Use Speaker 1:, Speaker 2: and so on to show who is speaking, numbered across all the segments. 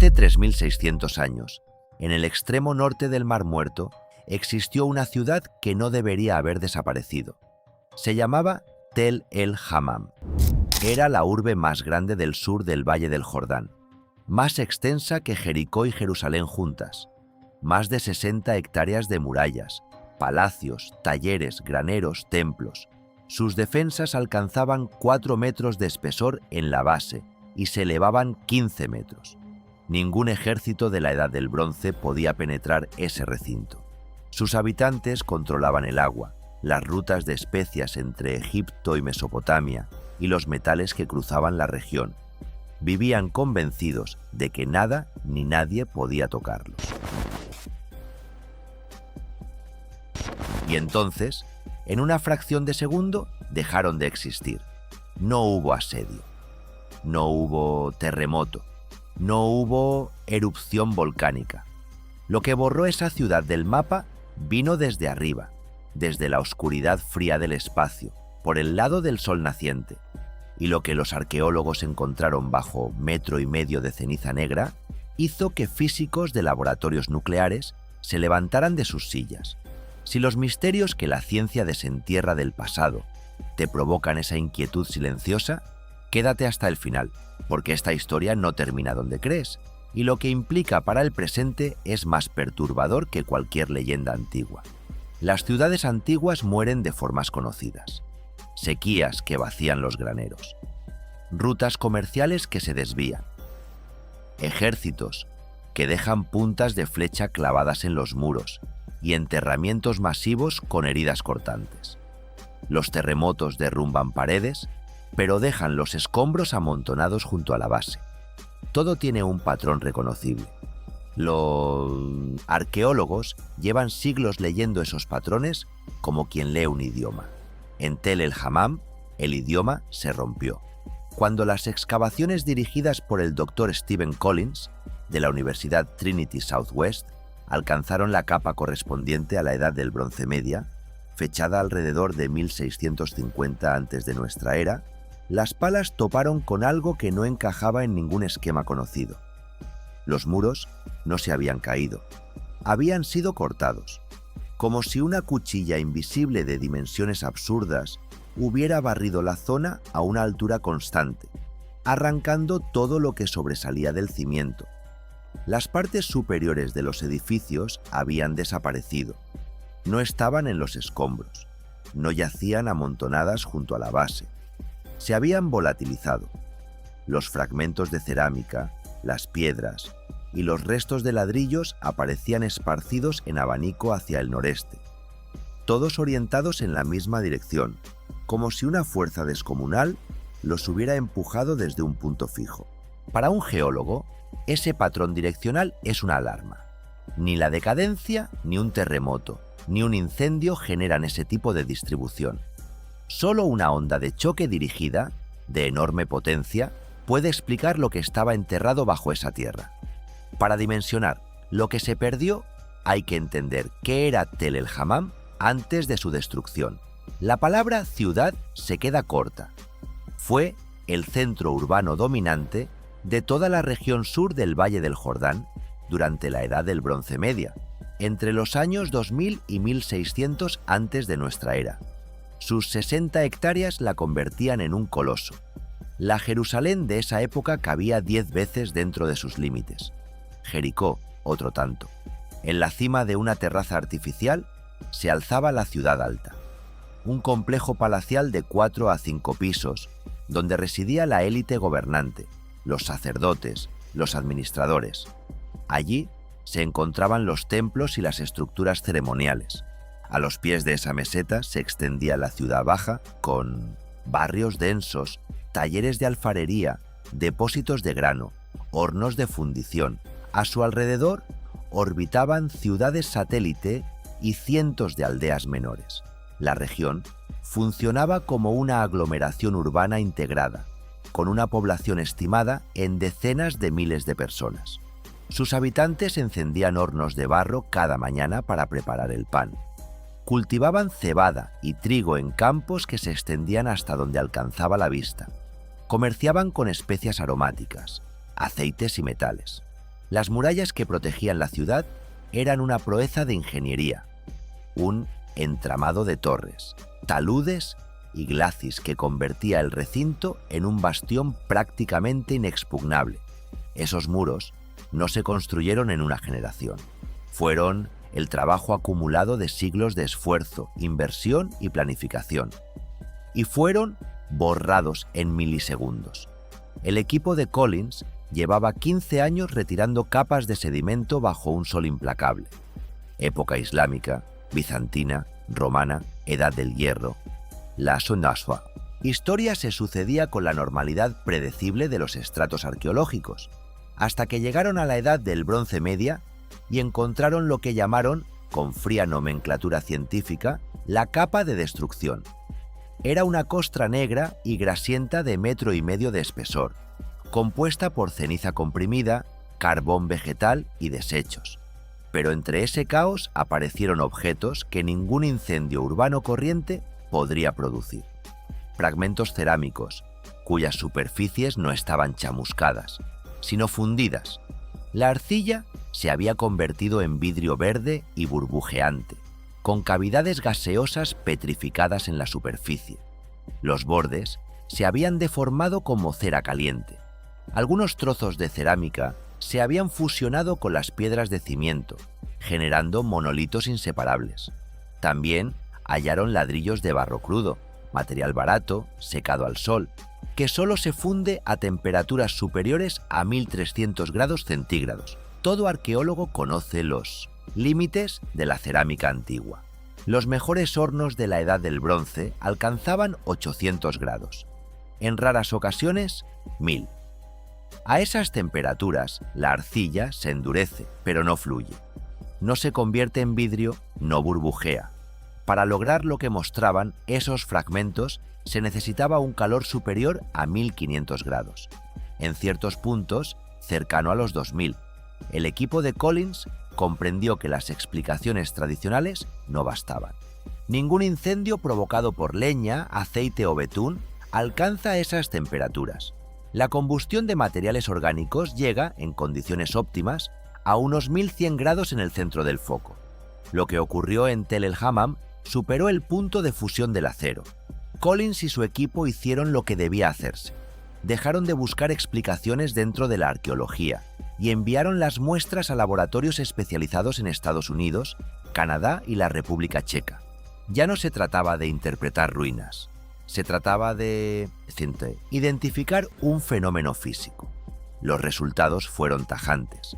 Speaker 1: Hace 3600 años, en el extremo norte del Mar Muerto, existió una ciudad que no debería haber desaparecido. Se llamaba Tel el Hammam. Era la urbe más grande del sur del Valle del Jordán, más extensa que Jericó y Jerusalén juntas. Más de 60 hectáreas de murallas, palacios, talleres, graneros, templos. Sus defensas alcanzaban 4 metros de espesor en la base y se elevaban 15 metros. Ningún ejército de la Edad del Bronce podía penetrar ese recinto. Sus habitantes controlaban el agua, las rutas de especias entre Egipto y Mesopotamia y los metales que cruzaban la región. Vivían convencidos de que nada ni nadie podía tocarlos. Y entonces, en una fracción de segundo, dejaron de existir. No hubo asedio, no hubo terremoto, no hubo erupción volcánica. Lo que borró esa ciudad del mapa vino desde arriba, desde la oscuridad fría del espacio, por el lado del sol naciente. Y lo que los arqueólogos encontraron bajo 1,5 metros de ceniza negra hizo que físicos de laboratorios nucleares se levantaran de sus sillas. Si los misterios que la ciencia desentierra del pasado te provocan esa inquietud silenciosa, quédate hasta el final, porque esta historia no termina donde crees, y lo que implica para el presente es más perturbador que cualquier leyenda antigua. Las ciudades antiguas mueren de formas conocidas. Sequías que vacían los graneros. Rutas comerciales que se desvían. Ejércitos que dejan puntas de flecha clavadas en los muros y enterramientos masivos con heridas cortantes. Los terremotos derrumban paredes, pero dejan los escombros amontonados junto a la base. Todo tiene un patrón reconocible. Los arqueólogos llevan siglos leyendo esos patrones como quien lee un idioma. En Tel el Hammam, el idioma se rompió. Cuando las excavaciones dirigidas por el Dr. Stephen Collins, de la Universidad Trinity Southwest, alcanzaron la capa correspondiente a la Edad del Bronce Media, fechada alrededor de 1650 antes de nuestra era, las palas toparon con algo que no encajaba en ningún esquema conocido. Los muros no se habían caído, habían sido cortados, como si una cuchilla invisible de dimensiones absurdas hubiera barrido la zona a una altura constante, arrancando todo lo que sobresalía del cimiento. Las partes superiores de los edificios habían desaparecido, no estaban en los escombros, no yacían amontonadas junto a la base, se habían volatilizado. Los fragmentos de cerámica, las piedras y los restos de ladrillos aparecían esparcidos en abanico hacia el noreste, todos orientados en la misma dirección, como si una fuerza descomunal los hubiera empujado desde un punto fijo. Para un geólogo, ese patrón direccional es una alarma. Ni la decadencia, ni un terremoto, ni un incendio generan ese tipo de distribución. Solo una onda de choque dirigida, de enorme potencia, puede explicar lo que estaba enterrado bajo esa tierra. Para dimensionar lo que se perdió, hay que entender qué era Tel el Hammam antes de su destrucción. La palabra ciudad se queda corta. Fue el centro urbano dominante de toda la región sur del Valle del Jordán durante la Edad del Bronce Media, entre los años 2000 y 1600 antes de nuestra era. Sus 60 hectáreas la convertían en un coloso. La Jerusalén de esa época cabía 10 veces dentro de sus límites. Jericó, otro tanto. En la cima de una terraza artificial se alzaba la ciudad alta, un complejo palacial de 4 a 5 pisos, donde residía la élite gobernante, los sacerdotes, los administradores. Allí se encontraban los templos y las estructuras ceremoniales. A los pies de esa meseta se extendía la ciudad baja con barrios densos, talleres de alfarería, depósitos de grano, hornos de fundición. A su alrededor orbitaban ciudades satélite y cientos de aldeas menores. La región funcionaba como una aglomeración urbana integrada, con una población estimada en decenas de miles de personas. Sus habitantes encendían hornos de barro cada mañana para preparar el pan. Cultivaban cebada y trigo en campos que se extendían hasta donde alcanzaba la vista. Comerciaban con especias aromáticas, aceites y metales. Las murallas que protegían la ciudad eran una proeza de ingeniería, un entramado de torres, taludes y glacis que convertía el recinto en un bastión prácticamente inexpugnable. Esos muros no se construyeron en una generación. Fueron el trabajo acumulado de siglos de esfuerzo, inversión y planificación. Y fueron borrados en milisegundos. El equipo de Collins llevaba 15 años retirando capas de sedimento bajo un sol implacable. Época islámica, bizantina, romana, edad del hierro. La Sonaswa. Historia se sucedía con la normalidad predecible de los estratos arqueológicos, hasta que llegaron a la edad del Bronce Media y encontraron lo que llamaron, con fría nomenclatura científica, la capa de destrucción. Era una costra negra y grasienta de 1,5 metros de espesor, compuesta por ceniza comprimida, carbón vegetal y desechos. Pero entre ese caos aparecieron objetos que ningún incendio urbano corriente podría producir. Fragmentos cerámicos, cuyas superficies no estaban chamuscadas, sino fundidas. La arcilla se había convertido en vidrio verde y burbujeante, con cavidades gaseosas petrificadas en la superficie. Los bordes se habían deformado como cera caliente. Algunos trozos de cerámica se habían fusionado con las piedras de cimiento, generando monolitos inseparables. También hallaron ladrillos de barro crudo, material barato, secado al sol, que solo se funde a temperaturas superiores a 1300 grados centígrados. Todo arqueólogo conoce los límites de la cerámica antigua. Los mejores hornos de la Edad del Bronce alcanzaban 800 grados. En raras ocasiones, 1000. A esas temperaturas, la arcilla se endurece, pero no fluye. No se convierte en vidrio, no burbujea. Para lograr lo que mostraban esos fragmentos, se necesitaba un calor superior a 1500 grados. En ciertos puntos, cercano a los 2000. El equipo de Collins comprendió que las explicaciones tradicionales no bastaban. Ningún incendio provocado por leña, aceite o betún alcanza esas temperaturas. La combustión de materiales orgánicos llega, en condiciones óptimas, a unos 1100 grados en el centro del foco. Lo que ocurrió en Tel el Hammam superó el punto de fusión del acero. Collins y su equipo hicieron lo que debía hacerse. Dejaron de buscar explicaciones dentro de la arqueología y enviaron las muestras a laboratorios especializados en Estados Unidos, Canadá y la República Checa. Ya no se trataba de interpretar ruinas. Se trataba de identificar un fenómeno físico. Los resultados fueron tajantes.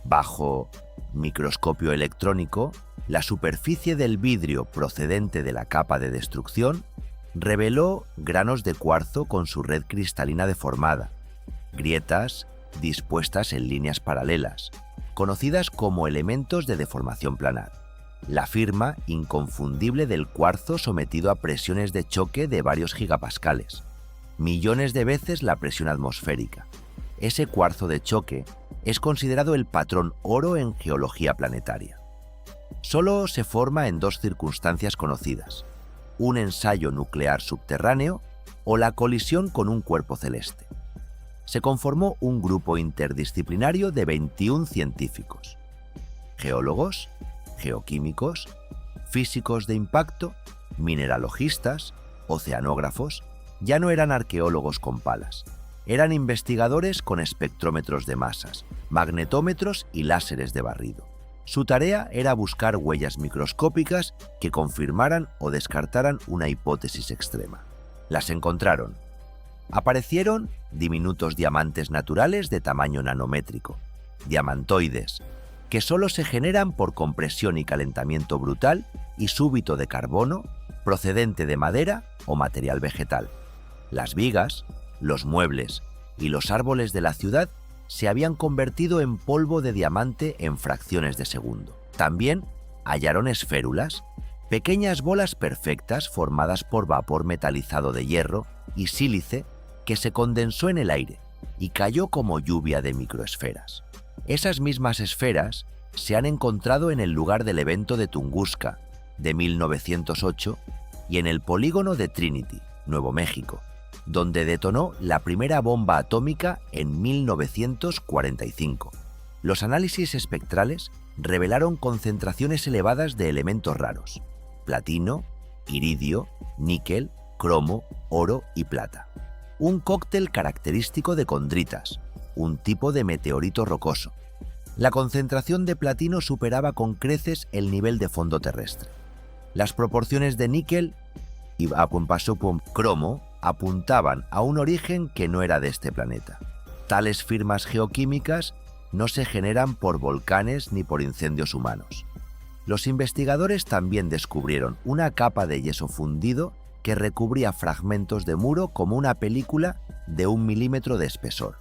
Speaker 1: Bajo microscopio electrónico, la superficie del vidrio procedente de la capa de destrucción reveló granos de cuarzo con su red cristalina deformada, grietas dispuestas en líneas paralelas, conocidas como elementos de deformación planar. La firma inconfundible del cuarzo sometido a presiones de choque de varios gigapascales, millones de veces la presión atmosférica. Ese cuarzo de choque es considerado el patrón oro en geología planetaria. Solo se forma en 2 circunstancias conocidas: un ensayo nuclear subterráneo o la colisión con un cuerpo celeste. Se conformó un grupo interdisciplinario de 21 científicos: geólogos, geoquímicos, físicos de impacto, mineralogistas, oceanógrafos. Ya no eran arqueólogos con palas, eran investigadores con espectrómetros de masas, magnetómetros y láseres de barrido. Su tarea era buscar huellas microscópicas que confirmaran o descartaran una hipótesis extrema. Las encontraron. Aparecieron diminutos diamantes naturales de tamaño nanométrico, diamantoides, que solo se generan por compresión y calentamiento brutal y súbito de carbono procedente de madera o material vegetal. Las vigas, los muebles y los árboles de la ciudad se habían convertido en polvo de diamante en fracciones de segundo. También hallaron esférulas, pequeñas bolas perfectas formadas por vapor metalizado de hierro y sílice que se condensó en el aire y cayó como lluvia de microesferas. Esas mismas esferas se han encontrado en el lugar del evento de Tunguska de 1908 y en el polígono de Trinity, Nuevo México, donde detonó la primera bomba atómica en 1945. Los análisis espectrales revelaron concentraciones elevadas de elementos raros: platino, iridio, níquel, cromo, oro y plata. Un cóctel característico de condritas, un tipo de meteorito rocoso. La concentración de platino superaba con creces el nivel de fondo terrestre. Las proporciones de níquel y cromo apuntaban a un origen que no era de este planeta. Tales firmas geoquímicas no se generan por volcanes ni por incendios humanos. Los investigadores también descubrieron una capa de yeso fundido que recubría fragmentos de muro como una película de 1 milímetro de espesor.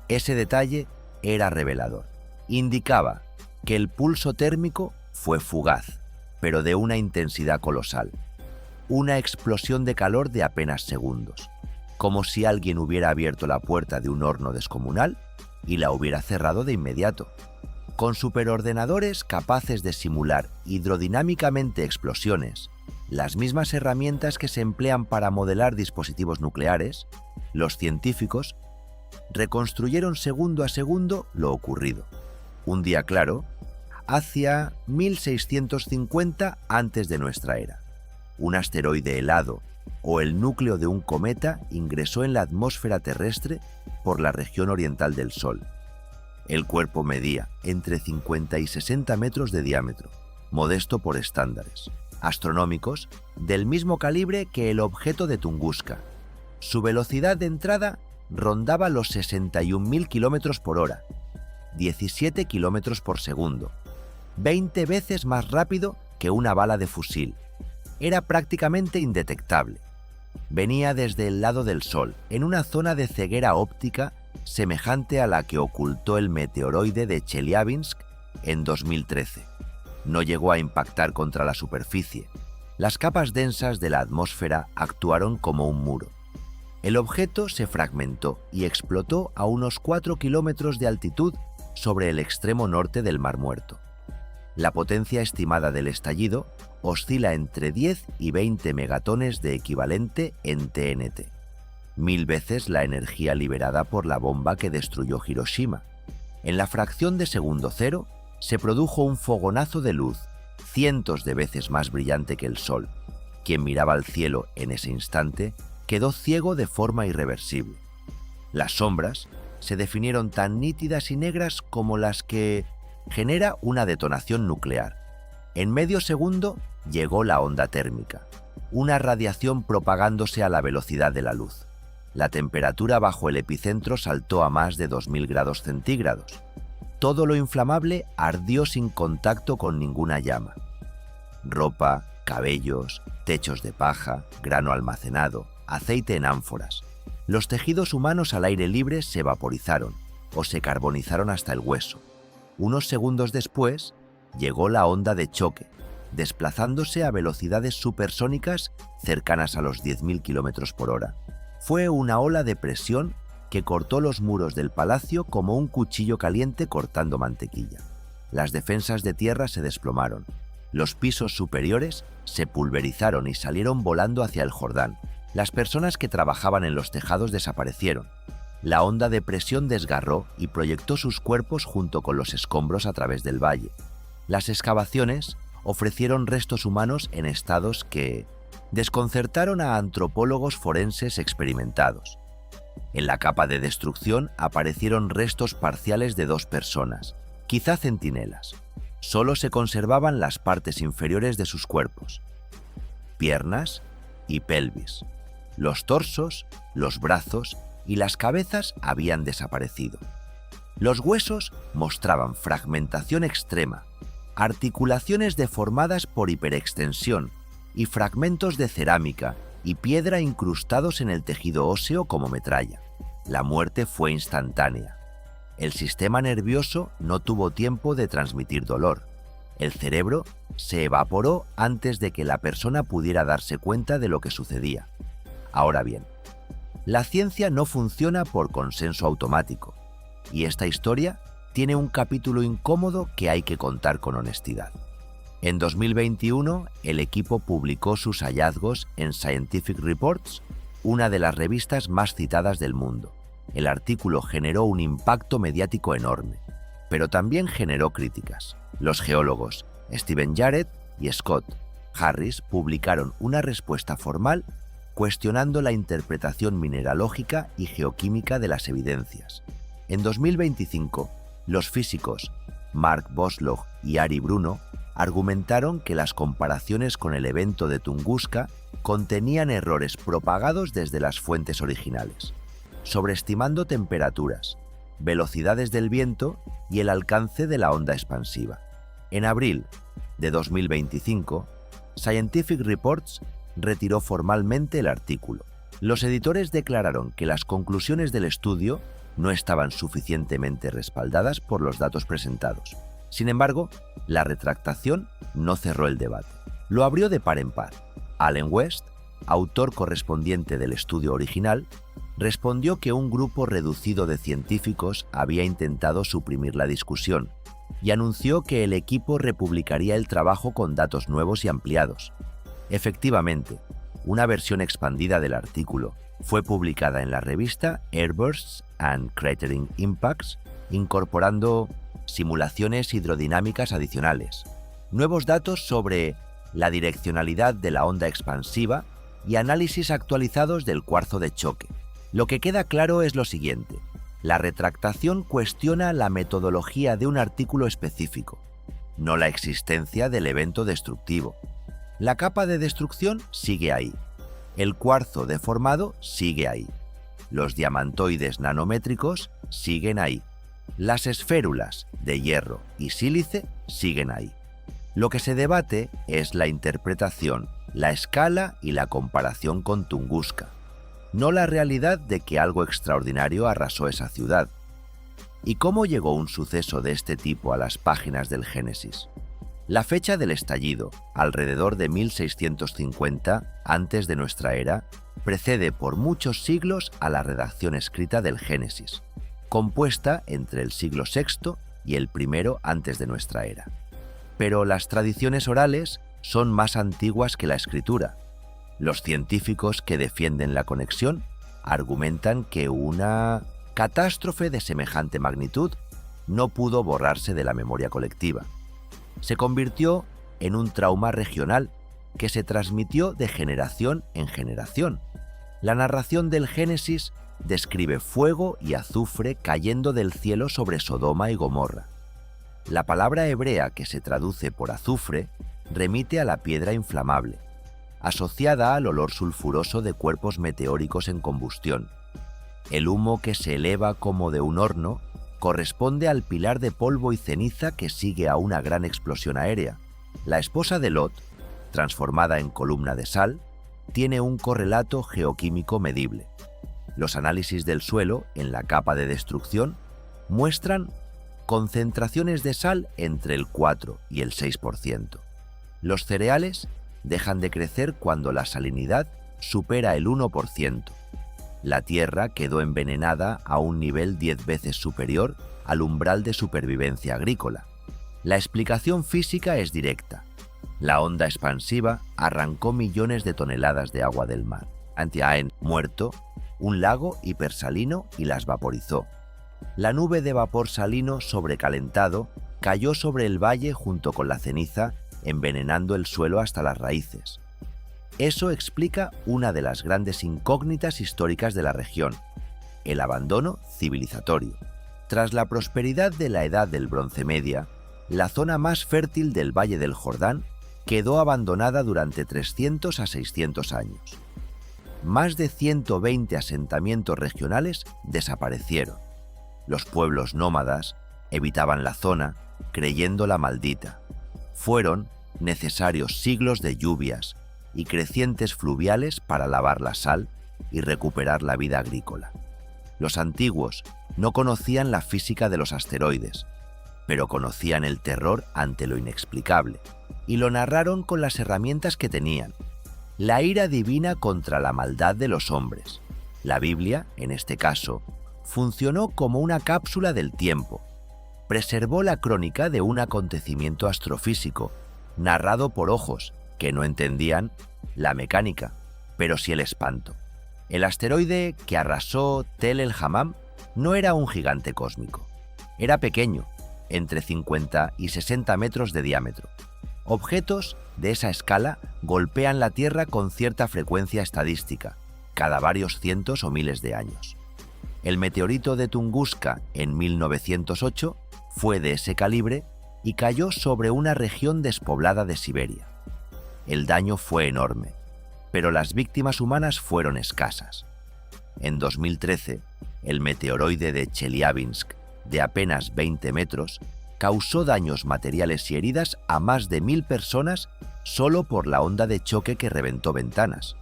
Speaker 1: Ese detalle era revelador. Indicaba que el pulso térmico fue fugaz, pero de una intensidad colosal. Una explosión de calor de apenas segundos, como si alguien hubiera abierto la puerta de un horno descomunal y la hubiera cerrado de inmediato. Con superordenadores capaces de simular hidrodinámicamente explosiones, las mismas herramientas que se emplean para modelar dispositivos nucleares, los científicos reconstruyeron segundo a segundo lo ocurrido. Un día claro, hacia 1650 antes de nuestra era. Un asteroide helado o el núcleo de un cometa ingresó en la atmósfera terrestre por la región oriental del Sol. El cuerpo medía entre 50 y 60 metros de diámetro, modesto por estándares astronómicos, del mismo calibre que el objeto de Tunguska. Su velocidad de entrada rondaba los 61.000 kilómetros por hora, 17 kilómetros por segundo, 20 veces más rápido que una bala de fusil. Era prácticamente indetectable. Venía desde el lado del Sol, en una zona de ceguera óptica semejante a la que ocultó el meteoroide de Chelyabinsk en 2013. No llegó a impactar contra la superficie. Las capas densas de la atmósfera actuaron como un muro. El objeto se fragmentó y explotó a unos 4 kilómetros de altitud sobre el extremo norte del Mar Muerto. La potencia estimada del estallido oscila entre 10 y 20 megatones de equivalente en TNT, 1000 veces la energía liberada por la bomba que destruyó Hiroshima. En la fracción de segundo cero se produjo un fogonazo de luz, cientos de veces más brillante que el Sol. Quien miraba al cielo en ese instante quedó ciego de forma irreversible. Las sombras se definieron tan nítidas y negras como las que genera una detonación nuclear. En medio segundo llegó la onda térmica, una radiación propagándose a la velocidad de la luz. La temperatura bajo el epicentro saltó a más de 2000 grados centígrados. Todo lo inflamable ardió sin contacto con ninguna llama. Ropa, cabellos, techos de paja, grano almacenado, aceite en ánforas. Los tejidos humanos al aire libre se vaporizaron o se carbonizaron hasta el hueso. Unos segundos después, llegó la onda de choque, desplazándose a velocidades supersónicas cercanas a los 10.000 kilómetros por hora. Fue una ola de presión que cortó los muros del palacio como un cuchillo caliente cortando mantequilla. Las defensas de tierra se desplomaron. Los pisos superiores se pulverizaron y salieron volando hacia el Jordán. Las personas que trabajaban en los tejados desaparecieron. La onda de presión desgarró y proyectó sus cuerpos junto con los escombros a través del valle. Las excavaciones ofrecieron restos humanos en estados que desconcertaron a antropólogos forenses experimentados. En la capa de destrucción aparecieron restos parciales de 2 personas, quizá centinelas. Solo se conservaban las partes inferiores de sus cuerpos, piernas y pelvis. Los torsos, los brazos y las cabezas habían desaparecido. Los huesos mostraban fragmentación extrema, articulaciones deformadas por hiperextensión y fragmentos de cerámica y piedra incrustados en el tejido óseo como metralla. La muerte fue instantánea. El sistema nervioso no tuvo tiempo de transmitir dolor. El cerebro se evaporó antes de que la persona pudiera darse cuenta de lo que sucedía. Ahora bien, la ciencia no funciona por consenso automático, y esta historia tiene un capítulo incómodo que hay que contar con honestidad. En 2021, el equipo publicó sus hallazgos en Scientific Reports, una de las revistas más citadas del mundo. El artículo generó un impacto mediático enorme. pero también generó críticas. Los geólogos Stephen Jarrett y Scott Harris publicaron una respuesta formal cuestionando la interpretación mineralógica y geoquímica de las evidencias. En 2025, los físicos Mark Boslog y Ari Bruno argumentaron que las comparaciones con el evento de Tunguska contenían errores propagados desde las fuentes originales, sobreestimando temperaturas, velocidades del viento y el alcance de la onda expansiva. En abril de 2025, Scientific Reports retiró formalmente el artículo. Los editores declararon que las conclusiones del estudio no estaban suficientemente respaldadas por los datos presentados. Sin embargo, la retractación no cerró el debate. Lo abrió de par en par. Allen West, autor correspondiente del estudio original, respondió que un grupo reducido de científicos había intentado suprimir la discusión y anunció que el equipo republicaría el trabajo con datos nuevos y ampliados. Efectivamente, una versión expandida del artículo fue publicada en la revista Airbursts and Cratering Impacts, incorporando simulaciones hidrodinámicas adicionales, nuevos datos sobre la direccionalidad de la onda expansiva y análisis actualizados del cuarzo de choque. Lo que queda claro es lo siguiente: la retractación cuestiona la metodología de un artículo específico, no la existencia del evento destructivo. La capa de destrucción sigue ahí. El cuarzo deformado sigue ahí. Los diamantoides nanométricos siguen ahí. Las esférulas de hierro y sílice siguen ahí. Lo que se debate es la interpretación, la escala y la comparación con Tunguska, no la realidad de que algo extraordinario arrasó esa ciudad. ¿Y cómo llegó un suceso de este tipo a las páginas del Génesis? La fecha del estallido, alrededor de 1650 antes de nuestra era, precede por muchos siglos a la redacción escrita del Génesis, compuesta entre el siglo VI y el I antes de nuestra era. Pero las tradiciones orales son más antiguas que la escritura. Los científicos que defienden la conexión argumentan que una catástrofe de semejante magnitud no pudo borrarse de la memoria colectiva. Se convirtió en un trauma regional que se transmitió de generación en generación. La narración del Génesis describe fuego y azufre cayendo del cielo sobre Sodoma y Gomorra. La palabra hebrea que se traduce por azufre remite a la piedra inflamable, asociada al olor sulfuroso de cuerpos meteóricos en combustión. El humo que se eleva como de un horno corresponde al pilar de polvo y ceniza que sigue a una gran explosión aérea. La esposa de Lot, transformada en columna de sal, tiene un correlato geoquímico medible. Los análisis del suelo en la capa de destrucción muestran concentraciones de sal entre el 4 y el 6%. Los cereales dejan de crecer cuando la salinidad supera el 1%. La tierra quedó envenenada a un nivel 10 veces superior al umbral de supervivencia agrícola. La explicación física es directa. La onda expansiva arrancó millones de toneladas de agua del mar. Antiaen muerto, un lago hipersalino y las vaporizó. La nube de vapor salino sobrecalentado cayó sobre el valle junto con la ceniza, envenenando el suelo hasta las raíces. Eso explica una de las grandes incógnitas históricas de la región: el abandono civilizatorio. Tras la prosperidad de la Edad del Bronce Media, la zona más fértil del Valle del Jordán quedó abandonada durante 300 a 600 años. Más de 120 asentamientos regionales desaparecieron. Los pueblos nómadas evitaban la zona, creyéndola maldita. Fueron necesarios siglos de lluvias y crecientes fluviales para lavar la sal y recuperar la vida agrícola. Los antiguos no conocían la física de los asteroides, pero conocían el terror ante lo inexplicable, y lo narraron con las herramientas que tenían: la ira divina contra la maldad de los hombres. La Biblia, en este caso, funcionó como una cápsula del tiempo. Preservó la crónica de un acontecimiento astrofísico, narrado por ojos que no entendían la mecánica, pero sí el espanto. El asteroide que arrasó Tel el Hammam no era un gigante cósmico. Era pequeño, entre 50 y 60 metros de diámetro. Objetos de esa escala golpean la Tierra con cierta frecuencia estadística, cada varios cientos o miles de años. El meteorito de Tunguska en 1908 fue de ese calibre y cayó sobre una región despoblada de Siberia. El daño fue enorme, pero las víctimas humanas fueron escasas. En 2013, el meteoroide de Chelyabinsk, de apenas 20 metros, causó daños materiales y heridas a más de 1000 personas solo por la onda de choque que reventó ventanas.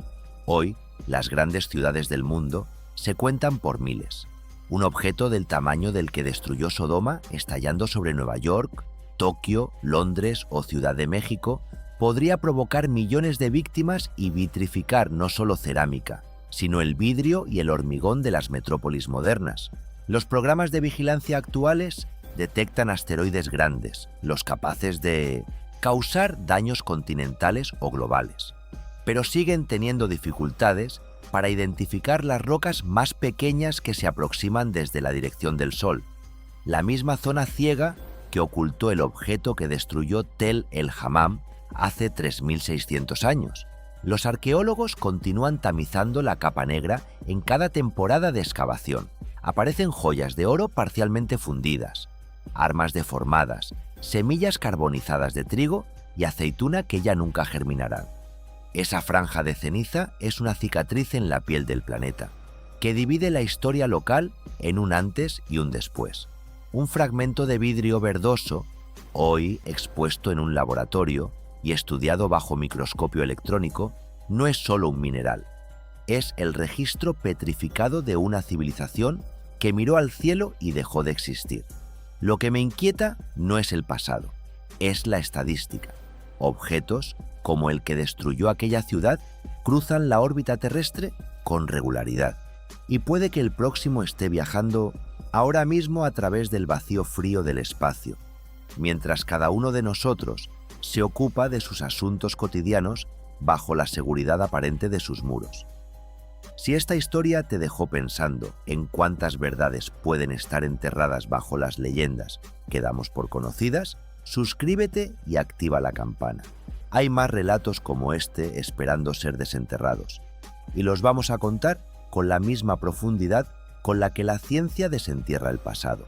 Speaker 1: Hoy, las grandes ciudades del mundo se cuentan por miles. Un objeto del tamaño del que destruyó Sodoma, estallando sobre Nueva York, Tokio, Londres o Ciudad de México, podría provocar millones de víctimas y vitrificar no solo cerámica, sino el vidrio y el hormigón de las metrópolis modernas. Los programas de vigilancia actuales detectan asteroides grandes, los capaces de causar daños continentales o globales, pero siguen teniendo dificultades para identificar las rocas más pequeñas que se aproximan desde la dirección del Sol, la misma zona ciega que ocultó el objeto que destruyó Tel el Hammam hace 3600 años. Los arqueólogos continúan tamizando la capa negra en cada temporada de excavación. Aparecen joyas de oro parcialmente fundidas, armas deformadas, semillas carbonizadas de trigo y aceituna que ya nunca germinarán. Esa franja de ceniza es una cicatriz en la piel del planeta, que divide la historia local en un antes y un después. Un fragmento de vidrio verdoso, hoy expuesto en un laboratorio y estudiado bajo microscopio electrónico, no es solo un mineral, es el registro petrificado de una civilización que miró al cielo y dejó de existir. Lo que me inquieta no es el pasado, es la estadística. Objetos como el que destruyó aquella ciudad cruzan la órbita terrestre con regularidad, y puede que el próximo esté viajando ahora mismo a través del vacío frío del espacio, mientras cada uno de nosotros se ocupa de sus asuntos cotidianos bajo la seguridad aparente de sus muros. Si esta historia te dejó pensando en cuántas verdades pueden estar enterradas bajo las leyendas que damos por conocidas, suscríbete y activa la campana. Hay más relatos como este esperando ser desenterrados, y los vamos a contar con la misma profundidad con la que la ciencia desentierra el pasado.